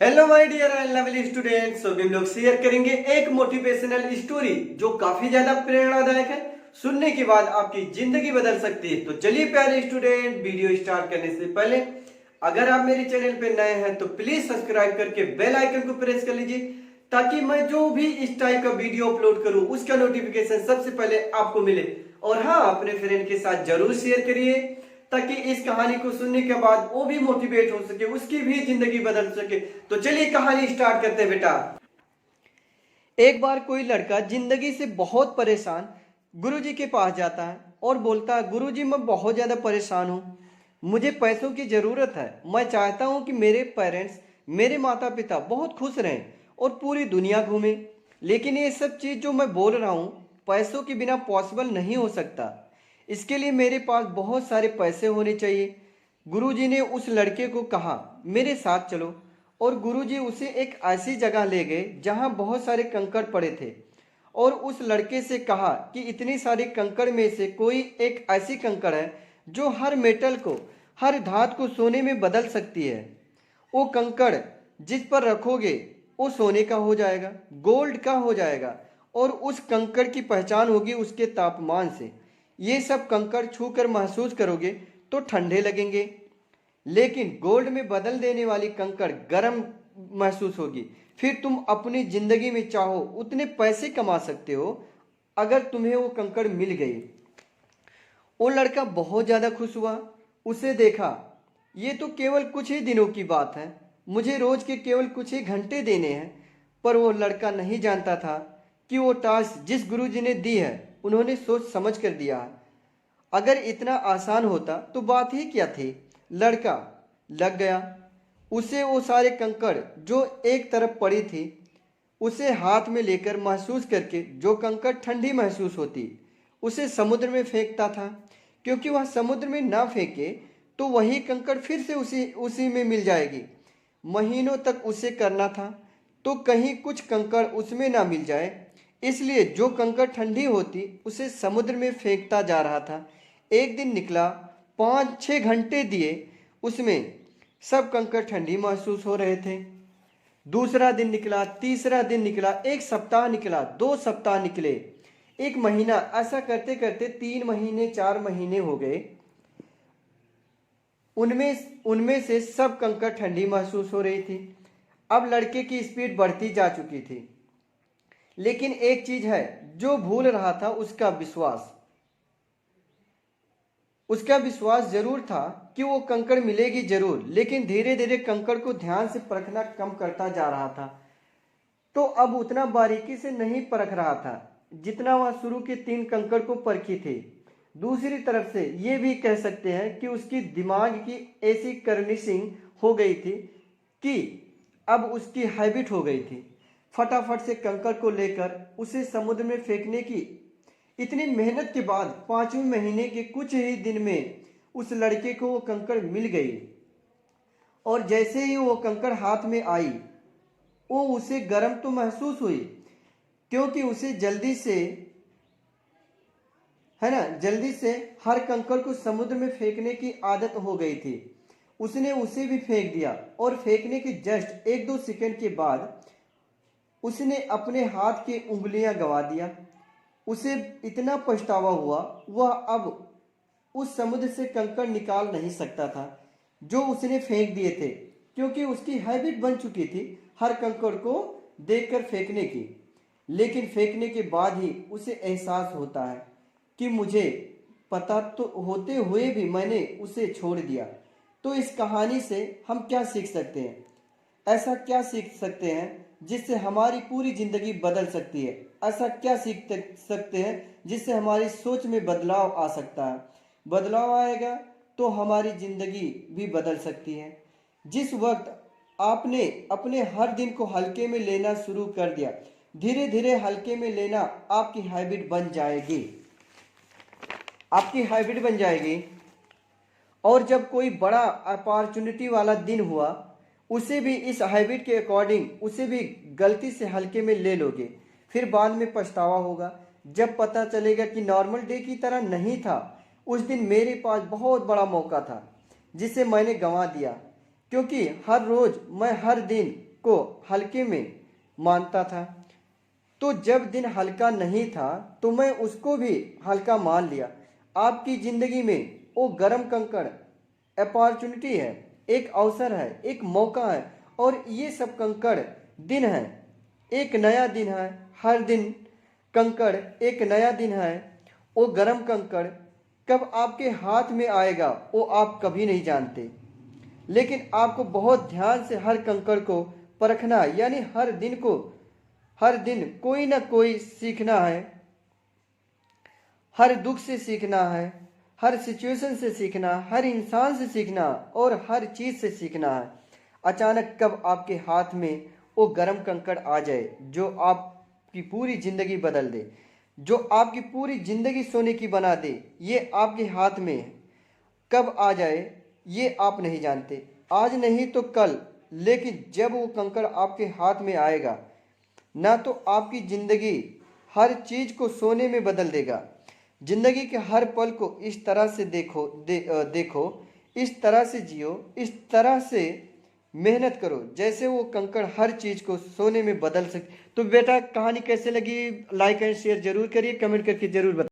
Hello my dear and lovely students. तो हम लोग शेयर करेंगे एक मोटिवेशनल स्टोरी जो काफी ज्यादा प्रेरणादायक है। सुनने के बाद आपकी जिंदगी बदल सकती है। तो चलिए प्यारे स्टूडेंट, वीडियो स्टार्ट करने से पहले अगर आप मेरे चैनल पे नए हैं तो प्लीज सब्सक्राइब करके बेल आइकन को प्रेस कर लीजिए, ताकि मैं जो भी इस टाइप का वीडियो अपलोड करूं उसका नोटिफिकेशन सबसे पहले आपको मिले। और हाँ, अपने फ्रेंड के साथ जरूर शेयर करिए, ताकि इस कहानी को सुनने के बाद वो भी मोटिवेट हो सके, उसकी भी जिंदगी बदल सके। तो चलिए कहानी स्टार्ट करते हैं बेटा। एक बार कोई लड़का जिंदगी से बहुत परेशान गुरुजी के पास जाता है और बोलता है, गुरुजी मैं बहुत ज़्यादा परेशान हूँ, मुझे पैसों की ज़रूरत है। मैं चाहता हूँ कि मेरे पेरेंट्स, मेरे माता पिता बहुत खुश रहें और पूरी दुनिया घूमें, लेकिन ये सब चीज़ जो मैं बोल रहा हूँ पैसों के बिना पॉसिबल नहीं हो सकता। इसके लिए मेरे पास बहुत सारे पैसे होने चाहिए। गुरुजी ने उस लड़के को कहा, मेरे साथ चलो। और गुरुजी उसे एक ऐसी जगह ले गए जहां बहुत सारे कंकड़ पड़े थे, और उस लड़के से कहा कि इतनी सारी कंकड़ में से कोई एक ऐसी कंकड़ है जो हर मेटल को, हर धातु को सोने में बदल सकती है। वो कंकड़ जिस पर रखोगे वो सोने का हो जाएगा, गोल्ड का हो जाएगा, और उस कंकड़ की पहचान होगी उसके तापमान से। ये सब कंकड़ छूकर महसूस करोगे तो ठंडे लगेंगे, लेकिन गोल्ड में बदल देने वाली कंकड़ गर्म महसूस होगी। फिर तुम अपनी जिंदगी में चाहो उतने पैसे कमा सकते हो अगर तुम्हें वो कंकड़ मिल गई। वो लड़का बहुत ज़्यादा खुश हुआ। उसे देखा, ये तो केवल कुछ ही दिनों की बात है, मुझे रोज के केवल कुछ ही घंटे देने हैं। पर वो लड़का नहीं जानता था कि वो टास्क जिस गुरुजी ने दी है उन्होंने सोच समझ कर दिया है। अगर इतना आसान होता तो बात ही क्या थी। लड़का लग गया। उसे वो सारे कंकड़ जो एक तरफ पड़ी थी उसे हाथ में लेकर महसूस करके, जो कंकड़ ठंडी महसूस होती, उसे समुद्र में फेंकता था, क्योंकि वह समुद्र में ना फेंके तो वही कंकड़ फिर से उसी उसी में मिल जाएगी। महीनों तक उसे करना था तो कहीं कुछ कंकड़ उसमें ना मिल जाए, इसलिए जो कंकड़ ठंडी होती उसे समुद्र में फेंकता जा रहा था। एक दिन निकला, 5-6 घंटे दिए, उसमें सब कंकड़ ठंडी महसूस हो रहे थे। दूसरा दिन निकला, तीसरा दिन निकला, एक सप्ताह निकला, 2 सप्ताह निकले, एक महीना। ऐसा करते करते 3 महीने, 4 महीने हो गए। उनमें उनमें से सब कंकड़ ठंडी महसूस हो रही थी। अब लड़के की स्पीड बढ़ती जा चुकी थी, लेकिन एक चीज है जो भूल रहा था, उसका विश्वास। उसका विश्वास जरूर था कि वो कंकड़ मिलेगी जरूर, लेकिन धीरे धीरे कंकड़ को ध्यान से परखना कम करता जा रहा था। तो अब उतना बारीकी से नहीं परख रहा था जितना वह शुरू के 3 कंकड़ को परखी थी। दूसरी तरफ से ये भी कह सकते हैं कि उसकी दिमाग की ऐसी कर्निशिंग हो गई थी कि अब उसकी हैबिट हो गई थी फटाफट से कंकड़ को लेकर उसे समुद्र में फेंकने की। इतनी मेहनत के बाद 5वें महीने के कुछ ही दिन में उस लड़के को वो कंकड़ मिल गई, और जैसे ही वो कंकड़ हाथ में आई वो उसे गर्म तो महसूस हुई, क्योंकि उसे जल्दी से, है ना, जल्दी से हर कंकड़ को समुद्र में फेंकने की आदत हो गई थी। उसने उसे भी फेंक दिया, और फेंकने के जस्ट 1-2 सेकंड के बाद उसने अपने हाथ की उंगलियां गंवा दिया। उसे इतना पछतावा हुआ, वह अब उस समुद्र से कंकड़ निकाल नहीं सकता था जो उसने फेंक दिए थे, क्योंकि उसकी हैबिट बन चुकी थी हर कंकड़ को देखकर फेंकने की। लेकिन फेंकने के बाद ही उसे एहसास होता है कि मुझे पता तो होते हुए भी मैंने उसे छोड़ दिया। तो इस कहानी से हम क्या सीख सकते हैं? ऐसा क्या सीख सकते हैं जिससे हमारी पूरी जिंदगी बदल सकती है? ऐसा क्या सीख सकते हैं जिससे हमारी सोच में बदलाव आ सकता है? बदलाव आएगा तो हमारी जिंदगी भी बदल सकती है। जिस वक्त आपने अपने हर दिन को हल्के में लेना शुरू कर दिया, धीरे धीरे हल्के में लेना आपकी हैबिट बन जाएगी, आपकी हैबिट बन जाएगी। और जब कोई बड़ा अपॉर्चुनिटी वाला दिन हुआ, उसे भी इस हैबिट के अकॉर्डिंग उसे भी गलती से हल्के में ले लोगे, फिर बाद में पछतावा होगा जब पता चलेगा कि नॉर्मल डे की तरह नहीं था, उस दिन मेरे पास बहुत बड़ा मौका था जिसे मैंने गंवा दिया। क्योंकि हर रोज मैं हर दिन को हल्के में मानता था। तो जब दिन हल्का नहीं था तो मैं उसको भी हल्का मान लिया। आपकी जिंदगी में वो गर्म कंकड़ अपॉर्चुनिटी है, एक अवसर है, एक मौका है, और ये सब कंकड़ दिन है, एक नया दिन है। हर दिन कंकड़ एक नया दिन है। वो गर्म कंकड़ कब आपके हाथ में आएगा वो आप कभी नहीं जानते, लेकिन आपको बहुत ध्यान से हर कंकड़ को परखना है, यानी हर दिन कोई ना कोई सीखना है। हर दुख से सीखना है, हर सिचुएशन से सीखना, हर इंसान से सीखना और हर चीज से सीखना है। अचानक कब आपके हाथ में वो गर्म कंकड़ आ जाए जो आपकी पूरी जिंदगी बदल दे, जो आपकी पूरी जिंदगी सोने की बना दे, ये आपके हाथ में है। कब आ जाए ये आप नहीं जानते, आज नहीं तो कल, लेकिन जब वो कंकड़ आपके हाथ में आएगा ना तो आपकी जिंदगी हर चीज को सोने में बदल देगा। जिंदगी के हर पल को इस तरह से देखो, इस तरह से जियो, इस तरह से मेहनत करो जैसे वो कंकड़ हर चीज को सोने में बदल सके। तो बेटा कहानी कैसे लगी, लाइक एंड शेयर जरूर करिए, कमेंट करके जरूर बताइए।